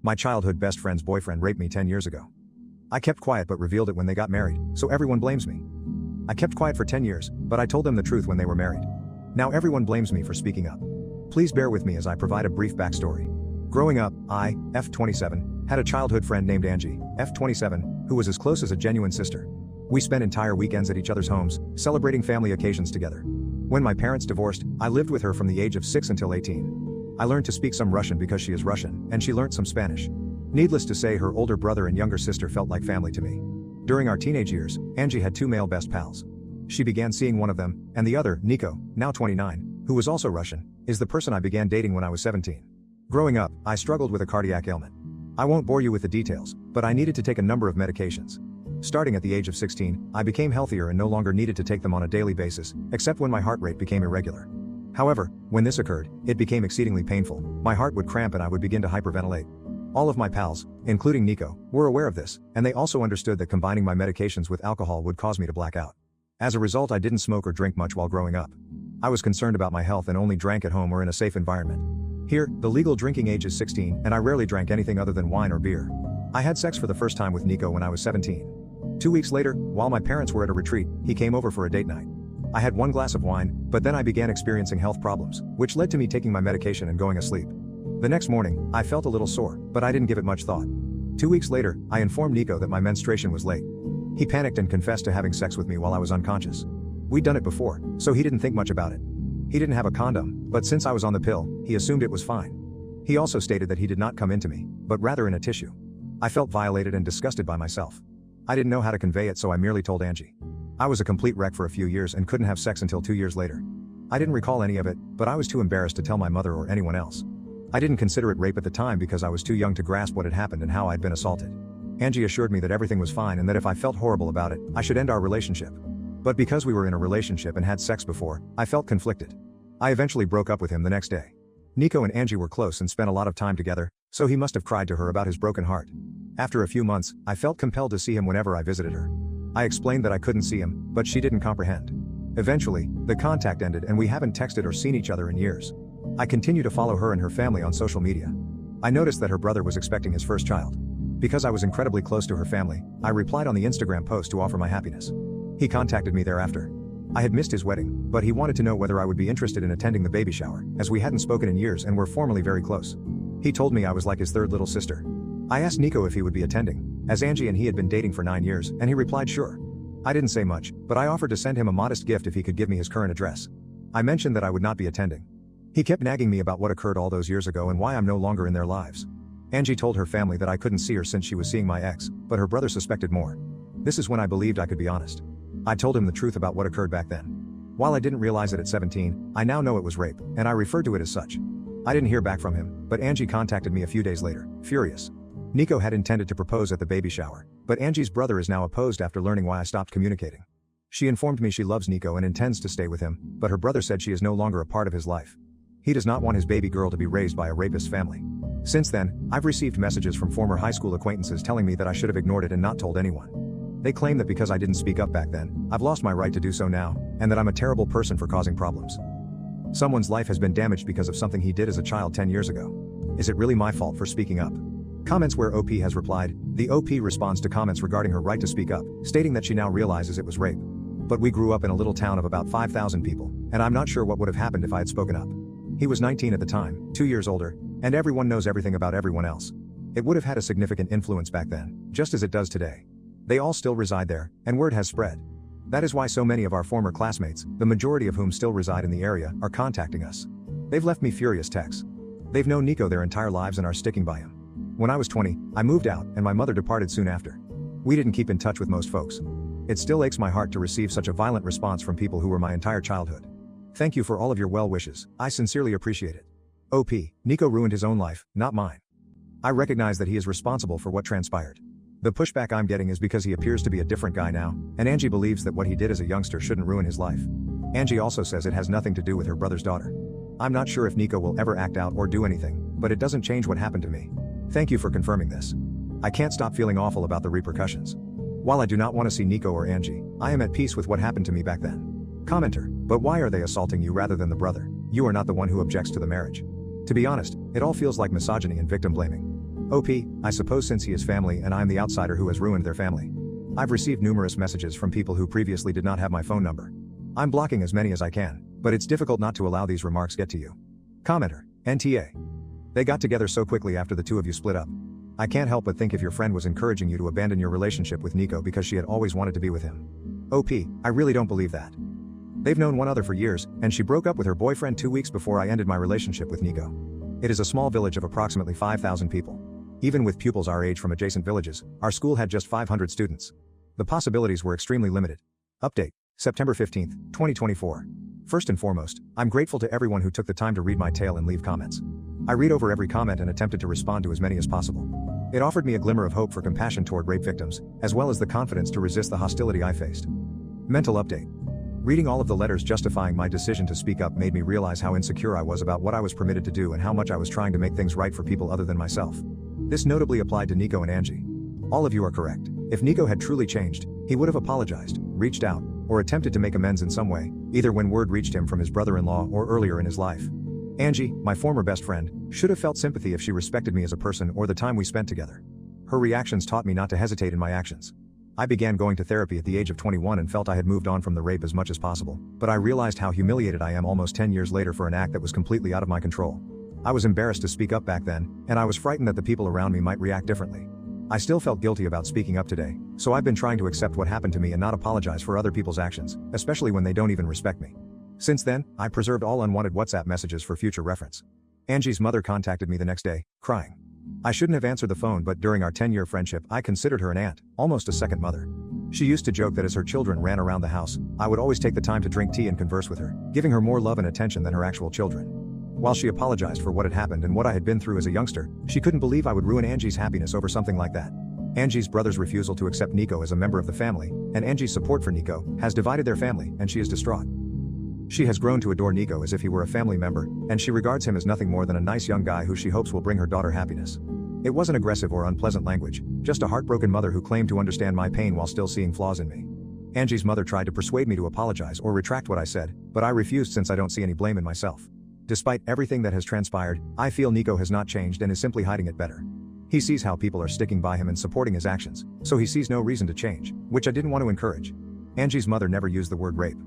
My childhood best friend's boyfriend raped me 10 years ago. I kept quiet but revealed it when they got married, so everyone blames me. I kept quiet for 10 years, but I told them the truth when they were married. Now everyone blames me for speaking up. Please bear with me as I provide a brief backstory. Growing up, I, F27, had a childhood friend named Angie, F27, who was as close as a genuine sister. We spent entire weekends at each other's homes, celebrating family occasions together. When my parents divorced, I lived with her from the age of 6 until 18. I learned to speak some Russian because she is Russian, and she learnt some Spanish. Needless to say, her older brother and younger sister felt like family to me. During our teenage years, Angie had two male best pals. She began seeing one of them, and the other, Nico, now 29, who was also Russian, is the person I began dating when I was 17. Growing up, I struggled with a cardiac ailment. I won't bore you with the details, but I needed to take a number of medications. Starting at the age of 16, I became healthier and no longer needed to take them on a daily basis, except when my heart rate became irregular. However, when this occurred, it became exceedingly painful. My heart would cramp and I would begin to hyperventilate. All of my pals, including Nico, were aware of this, and they also understood that combining my medications with alcohol would cause me to black out. As a result, I didn't smoke or drink much while growing up. I was concerned about my health and only drank at home or in a safe environment. Here, the legal drinking age is 16, and I rarely drank anything other than wine or beer. I had sex for the first time with Nico when I was 17. 2 weeks later, while my parents were at a retreat, he came over for a date night. I had one glass of wine, but then I began experiencing health problems, which led to me taking my medication and going asleep. The next morning, I felt a little sore, but I didn't give it much thought. 2 weeks later, I informed Nico that my menstruation was late. He panicked and confessed to having sex with me while I was unconscious. We'd done it before, so he didn't think much about it. He didn't have a condom, but since I was on the pill, he assumed it was fine. He also stated that he did not come into me, but rather in a tissue. I felt violated and disgusted by myself. I didn't know how to convey it, so I merely told Angie. I was a complete wreck for a few years and couldn't have sex until 2 years later. I didn't recall any of it, but I was too embarrassed to tell my mother or anyone else. I didn't consider it rape at the time because I was too young to grasp what had happened and how I'd been assaulted. Angie assured me that everything was fine and that if I felt horrible about it, I should end our relationship. But because we were in a relationship and had sex before, I felt conflicted. I eventually broke up with him the next day. Nico and Angie were close and spent a lot of time together, so he must have cried to her about his broken heart. After a few months, I felt compelled to see him whenever I visited her. I explained that I couldn't see him, but she didn't comprehend. Eventually, the contact ended and we haven't texted or seen each other in years. I continue to follow her and her family on social media. I noticed that her brother was expecting his first child. Because I was incredibly close to her family, I replied on the Instagram post to offer my happiness. He contacted me thereafter. I had missed his wedding, but he wanted to know whether I would be interested in attending the baby shower, as we hadn't spoken in years and were formerly very close. He told me I was like his third little sister. I asked Nico if he would be attending, as Angie and he had been dating for 9 years, and he replied sure. I didn't say much, but I offered to send him a modest gift if he could give me his current address. I mentioned that I would not be attending. He kept nagging me about what occurred all those years ago and why I'm no longer in their lives. Angie told her family that I couldn't see her since she was seeing my ex, but her brother suspected more. This is when I believed I could be honest. I told him the truth about what occurred back then. While I didn't realize it at 17, I now know it was rape, and I referred to it as such. I didn't hear back from him, but Angie contacted me a few days later, furious. Nico had intended to propose at the baby shower, but Angie's brother is now opposed after learning why I stopped communicating. She informed me she loves Nico and intends to stay with him, but her brother said she is no longer a part of his life. He does not want his baby girl to be raised by a rapist family. Since then, I've received messages from former high school acquaintances telling me that I should have ignored it and not told anyone. They claim that because I didn't speak up back then, I've lost my right to do so now, and that I'm a terrible person for causing problems. Someone's life has been damaged because of something he did as a child 10 years ago. Is it really my fault for speaking up? Comments where OP has replied. The OP responds to comments regarding her right to speak up, stating that she now realizes it was rape. But we grew up in a little town of about 5,000 people, and I'm not sure what would have happened if I had spoken up. He was 19 at the time, 2 years older, and everyone knows everything about everyone else. It would have had a significant influence back then, just as it does today. They all still reside there, and word has spread. That is why so many of our former classmates, the majority of whom still reside in the area, are contacting us. They've left me furious texts. They've known Nico their entire lives and are sticking by him. When I was 20, I moved out, and my mother departed soon after. We didn't keep in touch with most folks. It still aches my heart to receive such a violent response from people who were my entire childhood. Thank you for all of your well wishes, I sincerely appreciate it. OP, Nico ruined his own life, not mine. I recognize that he is responsible for what transpired. The pushback I'm getting is because he appears to be a different guy now, and Angie believes that what he did as a youngster shouldn't ruin his life. Angie also says it has nothing to do with her brother's daughter. I'm not sure if Nico will ever act out or do anything, but it doesn't change what happened to me. Thank you for confirming this. I can't stop feeling awful about the repercussions. While I do not want to see Nico or Angie, I am at peace with what happened to me back then. Commenter, but why are they assaulting you rather than the brother? You are not the one who objects to the marriage. To be honest, it all feels like misogyny and victim blaming. OP, I suppose since he is family and I'm the outsider who has ruined their family. I've received numerous messages from people who previously did not have my phone number. I'm blocking as many as I can, but it's difficult not to allow these remarks get to you. Commenter, NTA. They got together so quickly after the two of you split up. I can't help but think if your friend was encouraging you to abandon your relationship with Nico because she had always wanted to be with him. OP, I really don't believe that. They've known one another for years, and she broke up with her boyfriend 2 weeks before I ended my relationship with Nico. It is a small village of approximately 5,000 people. Even with pupils our age from adjacent villages, our school had just 500 students. The possibilities were extremely limited. Update, September 15, 2024. First and foremost, I'm grateful to everyone who took the time to read my tale and leave comments. I read over every comment and attempted to respond to as many as possible. It offered me a glimmer of hope for compassion toward rape victims, as well as the confidence to resist the hostility I faced. Mental update. Reading all of the letters justifying my decision to speak up made me realize how insecure I was about what I was permitted to do and how much I was trying to make things right for people other than myself. This notably applied to Nico and Angie. All of you are correct. If Nico had truly changed, he would have apologized, reached out, or attempted to make amends in some way, either when word reached him from his brother-in-law or earlier in his life. Angie, my former best friend, should have felt sympathy if she respected me as a person or the time we spent together. Her reactions taught me not to hesitate in my actions. I began going to therapy at the age of 21 and felt I had moved on from the rape as much as possible, but I realized how humiliated I am almost 10 years later for an act that was completely out of my control. I was embarrassed to speak up back then, and I was frightened that the people around me might react differently. I still felt guilty about speaking up today, so I've been trying to accept what happened to me and not apologize for other people's actions, especially when they don't even respect me. Since then, I preserved all unwanted WhatsApp messages for future reference. Angie's mother contacted me the next day, crying. I shouldn't have answered the phone, but during our 10-year friendship, I considered her an aunt, almost a second mother. She used to joke that as her children ran around the house, I would always take the time to drink tea and converse with her, giving her more love and attention than her actual children. While she apologized for what had happened and what I had been through as a youngster, she couldn't believe I would ruin Angie's happiness over something like that. Angie's brother's refusal to accept Nico as a member of the family, and Angie's support for Nico, has divided their family, and she is distraught. She has grown to adore Nico as if he were a family member, and she regards him as nothing more than a nice young guy who she hopes will bring her daughter happiness. It wasn't aggressive or unpleasant language, just a heartbroken mother who claimed to understand my pain while still seeing flaws in me. Angie's mother tried to persuade me to apologize or retract what I said, but I refused since I don't see any blame in myself. Despite everything that has transpired, I feel Nico has not changed and is simply hiding it better. He sees how people are sticking by him and supporting his actions, so he sees no reason to change, which I didn't want to encourage. Angie's mother never used the word rape.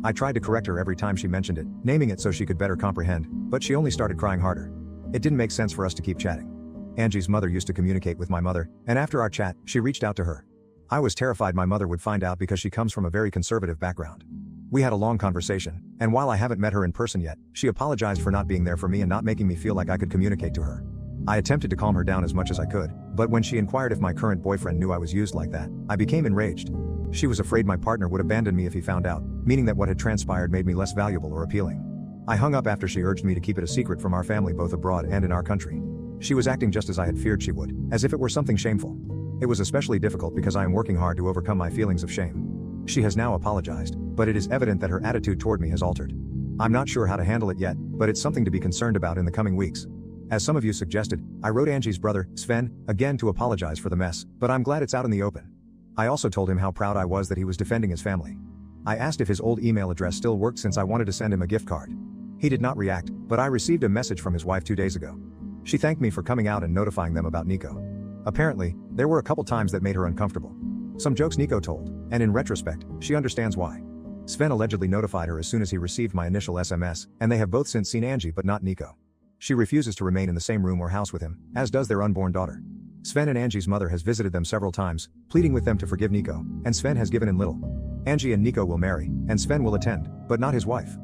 I tried to correct her every time she mentioned it, naming it so she could better comprehend, but she only started crying harder. It didn't make sense for us to keep chatting. Angie's mother used to communicate with my mother, and after our chat, she reached out to her. I was terrified my mother would find out because she comes from a very conservative background. We had a long conversation, and while I haven't met her in person yet, she apologized for not being there for me and not making me feel like I could communicate to her. I attempted to calm her down as much as I could, but when she inquired if my current boyfriend knew I was used like that, I became enraged. She was afraid my partner would abandon me if he found out, meaning that what had transpired made me less valuable or appealing. I hung up after she urged me to keep it a secret from our family both abroad and in our country. She was acting just as I had feared she would, as if it were something shameful. It was especially difficult because I am working hard to overcome my feelings of shame. She has now apologized, but it is evident that her attitude toward me has altered. I'm not sure how to handle it yet, but it's something to be concerned about in the coming weeks. As some of you suggested, I wrote Angie's brother, Sven, again to apologize for the mess, but I'm glad it's out in the open. I also told him how proud I was that he was defending his family. I asked if his old email address still worked since I wanted to send him a gift card. He did not react, but I received a message from his wife 2 days ago. She thanked me for coming out and notifying them about Nico. Apparently, there were a couple times that made her uncomfortable. Some jokes Nico told, and in retrospect, she understands why. Sven allegedly notified her as soon as he received my initial SMS, and they have both since seen Angie but not Nico. She refuses to remain in the same room or house with him, as does their unborn daughter. Sven and Angie's mother has visited them several times, pleading with them to forgive Nico, and Sven has given in little. Angie and Nico will marry, and Sven will attend, but not his wife.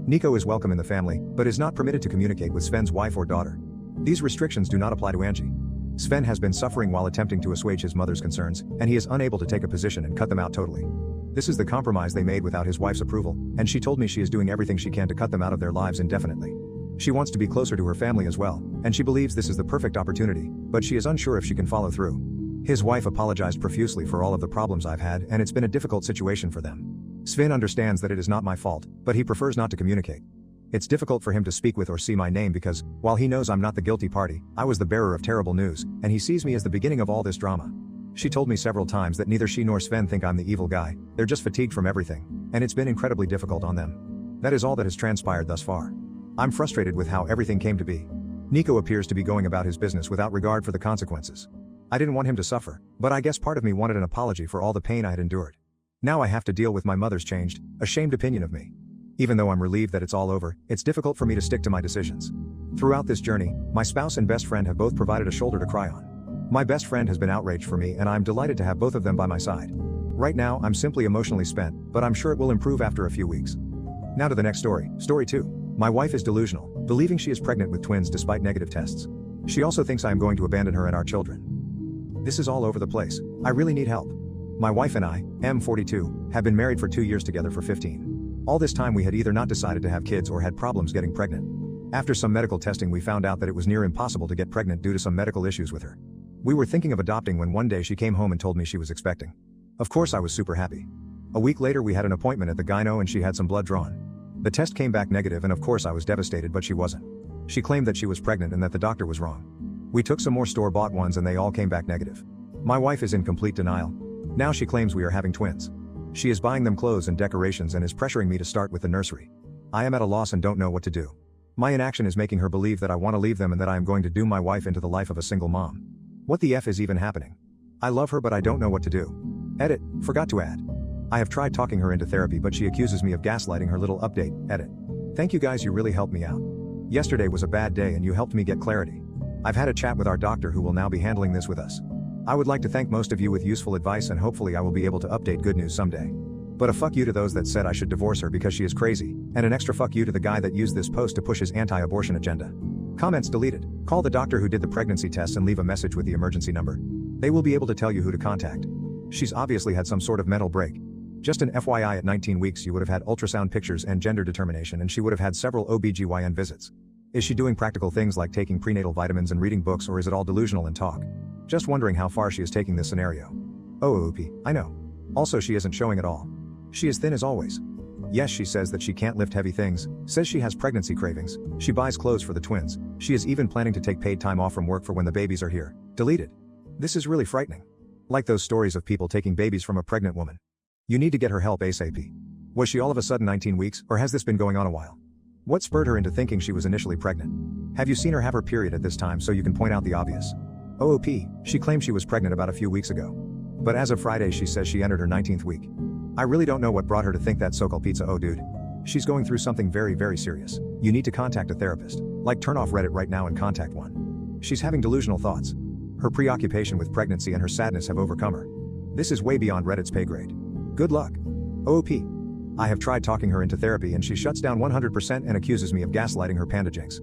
Nico is welcome in the family, but is not permitted to communicate with Sven's wife or daughter. These restrictions do not apply to Angie. Sven has been suffering while attempting to assuage his mother's concerns, and he is unable to take a position and cut them out totally. This is the compromise they made without his wife's approval, and she told me she is doing everything she can to cut them out of their lives indefinitely. She wants to be closer to her family as well, and she believes this is the perfect opportunity, but she is unsure if she can follow through. His wife apologized profusely for all of the problems I've had, and it's been a difficult situation for them. Sven understands that it is not my fault, but he prefers not to communicate. It's difficult for him to speak with or see my name because, while he knows I'm not the guilty party, I was the bearer of terrible news, and he sees me as the beginning of all this drama. She told me several times that neither she nor Sven think I'm the evil guy, they're just fatigued from everything, and it's been incredibly difficult on them. That is all that has transpired thus far. I'm frustrated with how everything came to be. Nico appears to be going about his business without regard for the consequences. I didn't want him to suffer, but I guess part of me wanted an apology for all the pain I had endured. Now I have to deal with my mother's changed, ashamed opinion of me. Even though I'm relieved that it's all over, it's difficult for me to stick to my decisions. Throughout this journey, my spouse and best friend have both provided a shoulder to cry on. My best friend has been outraged for me and I'm delighted to have both of them by my side. Right now, I'm simply emotionally spent, but I'm sure it will improve after a few weeks. Now to the next story, story 2. My wife is delusional, believing she is pregnant with twins despite negative tests. She also thinks I am going to abandon her and our children. This is all over the place. I really need help. My wife and I, M42, have been married for 2 years together for 15. All this time we had either not decided to have kids or had problems getting pregnant. After some medical testing we found out that it was near impossible to get pregnant due to some medical issues with her. We were thinking of adopting when one day she came home and told me she was expecting. Of course I was super happy. A week later we had an appointment at the gyno and she had some blood drawn. The test came back negative and of course I was devastated, but she wasn't. She claimed that she was pregnant and that the doctor was wrong. We took some more store-bought ones and they all came back negative. My wife is in complete denial. Now she claims we are having twins. She is buying them clothes and decorations and is pressuring me to start with the nursery. I am at a loss and don't know what to do. My inaction is making her believe that I want to leave them and that I am going to doom my wife into the life of a single mom. What the F is even happening? I love her but I don't know what to do. Edit, forgot to add. I have tried talking her into therapy but she accuses me of gaslighting her. Little update, edit. Thank you guys, you really helped me out. Yesterday was a bad day and you helped me get clarity. I've had a chat with our doctor who will now be handling this with us. I would like to thank most of you with useful advice and hopefully I will be able to update good news someday. But a fuck you to those that said I should divorce her because she is crazy, and an extra fuck you to the guy that used this post to push his anti-abortion agenda. Comments deleted. Call the doctor who did the pregnancy test and leave a message with the emergency number. They will be able to tell you who to contact. She's obviously had some sort of mental break. Just an FYI, at 19 weeks you would have had ultrasound pictures and gender determination and she would have had several OBGYN visits. Is she doing practical things like taking prenatal vitamins and reading books, or is it all delusional and talk? Just wondering how far she is taking this scenario. Oh OP, I know. Also she isn't showing at all. She is thin as always. Yes, she says that she can't lift heavy things, says she has pregnancy cravings, she buys clothes for the twins, she is even planning to take paid time off from work for when the babies are here. Deleted. This is really frightening. Like those stories of people taking babies from a pregnant woman. You need to get her help ASAP. Was she all of a sudden 19 weeks, or has this been going on a while? What spurred her into thinking she was initially pregnant? Have you seen her have her period at this time so you can point out the obvious? OOP, she claimed she was pregnant about a few weeks ago. But as of Friday she says she entered her 19th week. I really don't know what brought her to think that so-called pizza. Oh dude. She's going through something very, very serious. You need to contact a therapist. Like turn off Reddit right now and contact one. She's having delusional thoughts. Her preoccupation with pregnancy and her sadness have overcome her. This is way beyond Reddit's pay grade. Good luck. OOP. I have tried talking her into therapy and she shuts down 100% and accuses me of gaslighting her panda jinx.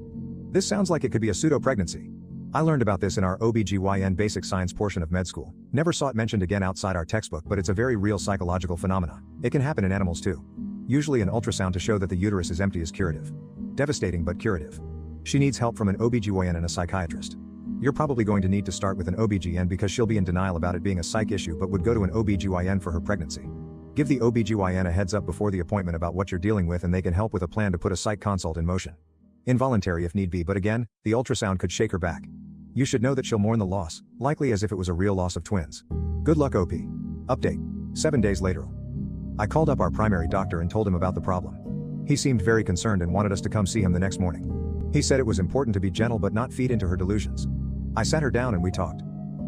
This sounds like it could be a pseudo-pregnancy. I learned about this in our OBGYN basic science portion of med school. Never saw it mentioned again outside our textbook, but it's a very real psychological phenomena. It can happen in animals too. Usually an ultrasound to show that the uterus is empty is curative. Devastating but curative. She needs help from an OBGYN and a psychiatrist. You're probably going to need to start with an OBGYN because she'll be in denial about it being a psych issue but would go to an OBGYN for her pregnancy. Give the OBGYN a heads up before the appointment about what you're dealing with and they can help with a plan to put a psych consult in motion. Involuntary if need be, but again, the ultrasound could shake her back. You should know that she'll mourn the loss, likely as if it was a real loss of twins. Good luck OP. Update. 7 days later. I called up our primary doctor and told him about the problem. He seemed very concerned and wanted us to come see him the next morning. He said it was important to be gentle but not feed into her delusions. I sat her down and we talked.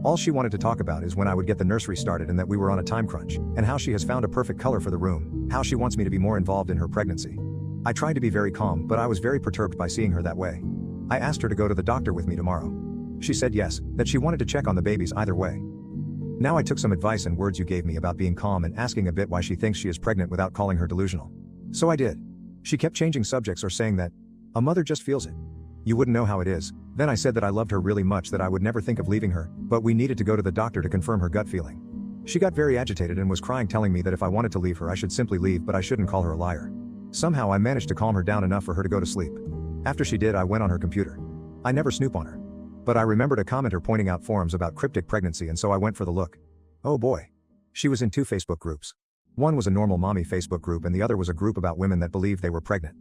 All she wanted to talk about is when I would get the nursery started and that we were on a time crunch, and how she has found a perfect color for the room, how she wants me to be more involved in her pregnancy. I tried to be very calm, but I was very perturbed by seeing her that way. I asked her to go to the doctor with me tomorrow. She said yes, that she wanted to check on the babies either way. Now I took some advice and words you gave me about being calm and asking a bit why she thinks she is pregnant without calling her delusional. So I did. She kept changing subjects or saying that a mother just feels it. You wouldn't know how it is. Then I said that I loved her really much, that I would never think of leaving her, but we needed to go to the doctor to confirm her gut feeling. She got very agitated and was crying, telling me that if I wanted to leave her I should simply leave, but I shouldn't call her a liar. Somehow I managed to calm her down enough for her to go to sleep. After she did, I went on her computer. I never snoop on her. But I remembered a commenter pointing out forums about cryptic pregnancy, and so I went for the look. Oh boy. She was in 2 Facebook groups. One was a normal mommy Facebook group and the other was a group about women that believed they were pregnant.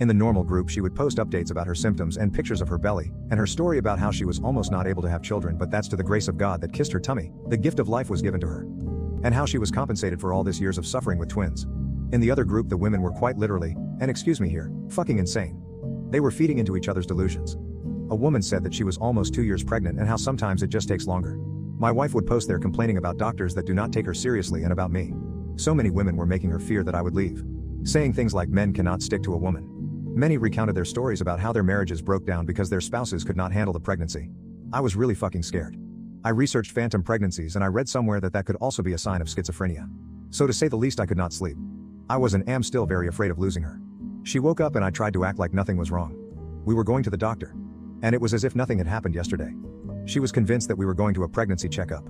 In the normal group she would post updates about her symptoms and pictures of her belly, and her story about how she was almost not able to have children, but that's to the grace of God that kissed her tummy, the gift of life was given to her. And how she was compensated for all this years of suffering with twins. In the other group the women were quite literally, and excuse me here, fucking insane. They were feeding into each other's delusions. A woman said that she was almost 2 years pregnant and how sometimes it just takes longer. My wife would post there complaining about doctors that do not take her seriously and about me. So many women were making her fear that I would leave. Saying things like men cannot stick to a woman. Many recounted their stories about how their marriages broke down because their spouses could not handle the pregnancy. I was really fucking scared. I researched phantom pregnancies and I read somewhere that that could also be a sign of schizophrenia. So to say the least, I could not sleep. I was and am still very afraid of losing her. She woke up and I tried to act like nothing was wrong. We were going to the doctor. And it was as if nothing had happened yesterday. She was convinced that we were going to a pregnancy checkup.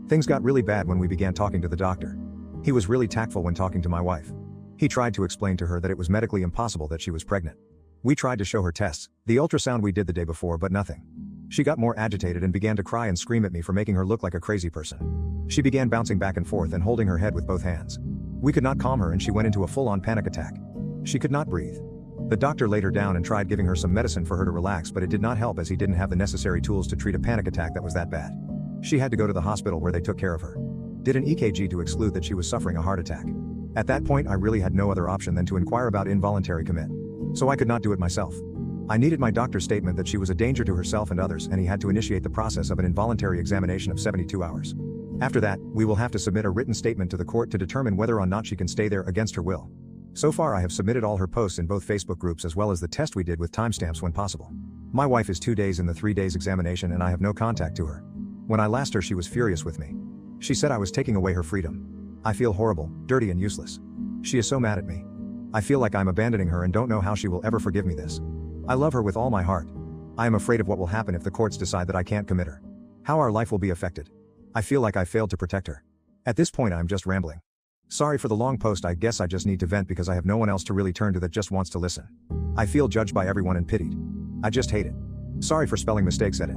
Things got really bad when we began talking to the doctor. He was really tactful when talking to my wife. He tried to explain to her that it was medically impossible that she was pregnant. We tried to show her tests, the ultrasound we did the day before, but nothing. She got more agitated and began to cry and scream at me for making her look like a crazy person. She began bouncing back and forth and holding her head with both hands. We could not calm her and she went into a full-on panic attack. She could not breathe. The doctor laid her down and tried giving her some medicine for her to relax, but it did not help as he didn't have the necessary tools to treat a panic attack that was that bad. She had to go to the hospital where they took care of her. Did an EKG to exclude that she was suffering a heart attack. At that point I really had no other option than to inquire about involuntary commit. So I could not do it myself. I needed my doctor's statement that she was a danger to herself and others, and he had to initiate the process of an involuntary examination of 72 hours. After that, we will have to submit a written statement to the court to determine whether or not she can stay there against her will. So far I have submitted all her posts in both Facebook groups as well as the test we did with timestamps when possible. My wife is 2 days in the 3 days examination and I have no contact to her. When I last her she was furious with me. She said I was taking away her freedom. I feel horrible, dirty and useless. She is so mad at me. I feel like I'm abandoning her and don't know how she will ever forgive me this. I love her with all my heart. I am afraid of what will happen if the courts decide that I can't commit her. How our life will be affected. I feel like I failed to protect her. At this point I'm just rambling. Sorry for the long post, I guess I just need to vent because I have no one else to really turn to that just wants to listen. I feel judged by everyone and pitied. I just hate it. Sorry for spelling mistakes at it.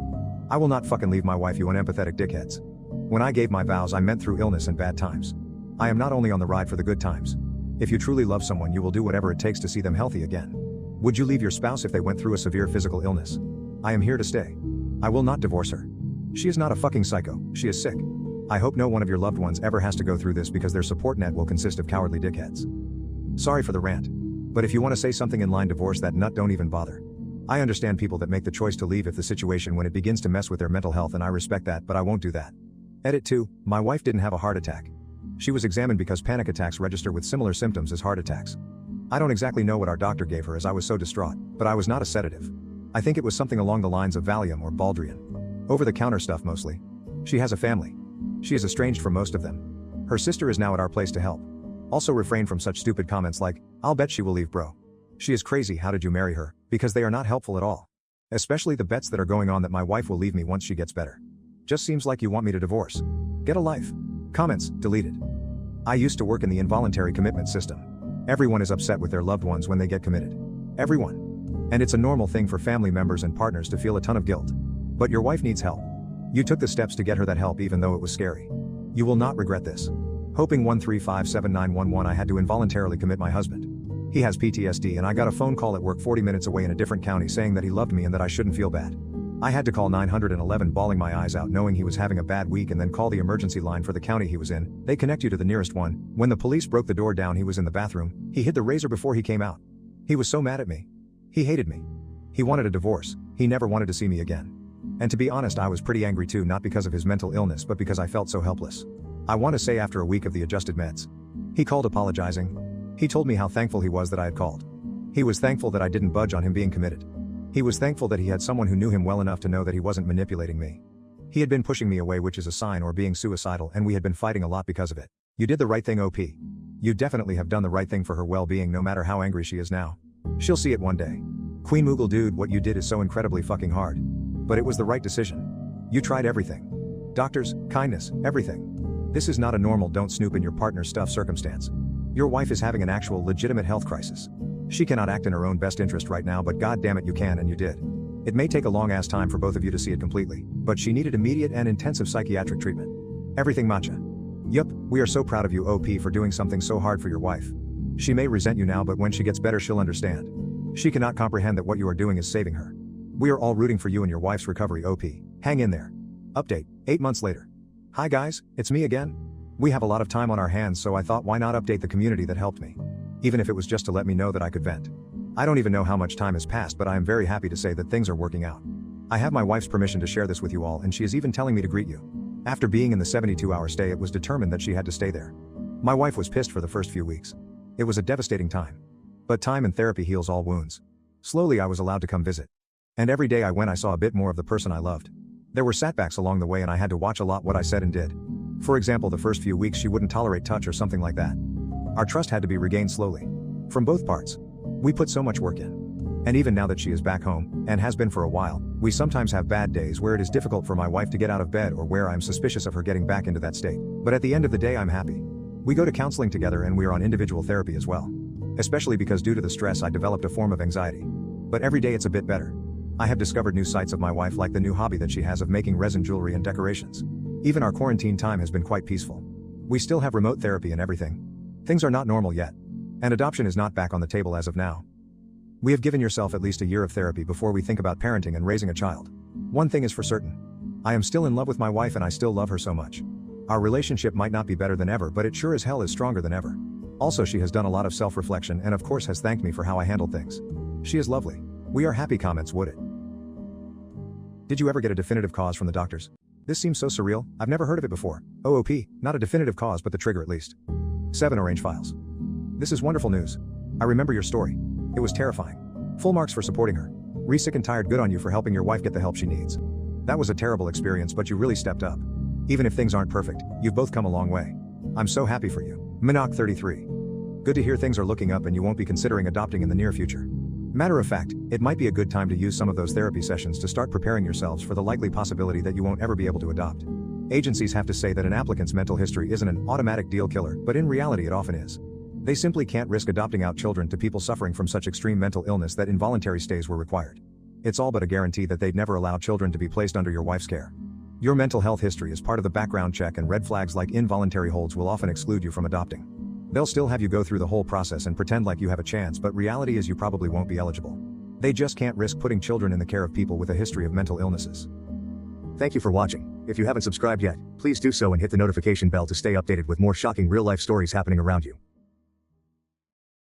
I will not fucking leave my wife, you unempathetic dickheads. When I gave my vows I meant through illness and bad times. I am not only on the ride for the good times. If you truly love someone you will do whatever it takes to see them healthy again. Would you leave your spouse if they went through a severe physical illness? I am here to stay. I will not divorce her. She is not a fucking psycho, she is sick. I hope no one of your loved ones ever has to go through this because their support net will consist of cowardly dickheads. Sorry for the rant. But if you want to say something in line divorce that nut, don't even bother. I understand people that make the choice to leave if the situation when it begins to mess with their mental health, and I respect that, but I won't do that. Edit 2, my wife didn't have a heart attack. She was examined because panic attacks register with similar symptoms as heart attacks. I don't exactly know what our doctor gave her as I was so distraught, but I was not a sedative. I think it was something along the lines of Valium or Baldrian. Over-the-counter stuff mostly. She has a family. She is estranged from most of them. Her sister is now at our place to help. Also refrain from such stupid comments like, I'll bet she will leave, bro. She is crazy, how did you marry her? Because they are not helpful at all. Especially the bets that are going on that my wife will leave me once she gets better. Just seems like you want me to divorce. Get a life. Comments, deleted. I used to work in the involuntary commitment system. Everyone is upset with their loved ones when they get committed. Everyone. And it's a normal thing for family members and partners to feel a ton of guilt. But your wife needs help. You took the steps to get her that help even though it was scary. You will not regret this. Hoping 1357911 I had to involuntarily commit my husband. He has PTSD and I got a phone call at work 40 minutes away in a different county saying that he loved me and that I shouldn't feel bad. I had to call 911 bawling my eyes out knowing he was having a bad week and then call the emergency line for the county he was in. They connect you to the nearest one. When the police broke the door down he was in the bathroom. He hid the razor before he came out. He was so mad at me. He hated me. He wanted a divorce. He never wanted to see me again. And to be honest I was pretty angry too, not because of his mental illness but because I felt so helpless. I want to say after a week of the adjusted meds. He called apologizing. He told me how thankful he was that I had called. He was thankful that I didn't budge on him being committed. He was thankful that he had someone who knew him well enough to know that he wasn't manipulating me. He had been pushing me away, which is a sign, or being suicidal, and we had been fighting a lot because of it. You did the right thing, OP. You definitely have done the right thing for her well-being no matter how angry she is now. She'll see it one day. Queen Moogle dude, what you did is so incredibly fucking hard. But it was the right decision. You tried everything. Doctors, kindness, everything. This is not a normal don't snoop in your partner's stuff circumstance. Your wife is having an actual legitimate health crisis. She cannot act in her own best interest right now, but god damn it you can and you did. It may take a long ass time for both of you to see it completely, but she needed immediate and intensive psychiatric treatment. Everything matcha. Yup, we are so proud of you OP for doing something so hard for your wife. She may resent you now, but when she gets better she'll understand. She cannot comprehend that what you are doing is saving her. We are all rooting for you and your wife's recovery OP. Hang in there. Update, 8 months later. Hi guys, it's me again. We have a lot of time on our hands, so I thought why not update the community that helped me. Even if it was just to let me know that I could vent. I don't even know how much time has passed, but I am very happy to say that things are working out. I have my wife's permission to share this with you all, and she is even telling me to greet you. After being in the 72-hour stay, it was determined that she had to stay there. My wife was pissed for the first few weeks. It was a devastating time. But time and therapy heals all wounds. Slowly I was allowed to come visit. And every day I went, I saw a bit more of the person I loved. There were setbacks along the way, and I had to watch a lot what I said and did. For example, the first few weeks she wouldn't tolerate touch or something like that. Our trust had to be regained slowly. From both parts. We put so much work in. And even now that she is back home, and has been for a while, we sometimes have bad days where it is difficult for my wife to get out of bed, or where I'm suspicious of her getting back into that state. But at the end of the day, I'm happy. We go to counseling together, and we are on individual therapy as well. Especially because due to the stress I developed a form of anxiety. But every day it's a bit better. I have discovered new sides of my wife, like the new hobby that she has of making resin jewelry and decorations. Even our quarantine time has been quite peaceful. We still have remote therapy and everything. Things are not normal yet. And adoption is not back on the table as of now. We have given yourself at least a year of therapy before we think about parenting and raising a child. One thing is for certain. I am still in love with my wife, and I still love her so much. Our relationship might not be better than ever, but it sure as hell is stronger than ever. Also, she has done a lot of self-reflection and of course has thanked me for how I handled things. She is lovely. We are happy. Comments would it. Did you ever get a definitive cause from the doctors? This seems so surreal. I've never heard of it before. OOP, not a definitive cause, but the trigger at least. 7 Orange Files. This is wonderful news. I remember your story. It was terrifying. Full marks for supporting her. Sick and tired. Good on you for helping your wife get the help she needs. That was a terrible experience, but you really stepped up. Even if things aren't perfect, you've both come a long way. I'm so happy for you. Minok 33. Good to hear things are looking up and you won't be considering adopting in the near future. Matter of fact, it might be a good time to use some of those therapy sessions to start preparing yourselves for the likely possibility that you won't ever be able to adopt. Agencies have to say that an applicant's mental history isn't an automatic deal killer, but in reality it often is. They simply can't risk adopting out children to people suffering from such extreme mental illness that involuntary stays were required. It's all but a guarantee that they'd never allow children to be placed under your wife's care. Your mental health history is part of the background check, and red flags like involuntary holds will often exclude you from adopting. They'll still have you go through the whole process and pretend like you have a chance, but reality is you probably won't be eligible. They just can't risk putting children in the care of people with a history of mental illnesses. Thank you for watching. If you haven't subscribed yet, please do so and hit the notification bell to stay updated with more shocking real-life stories happening around you.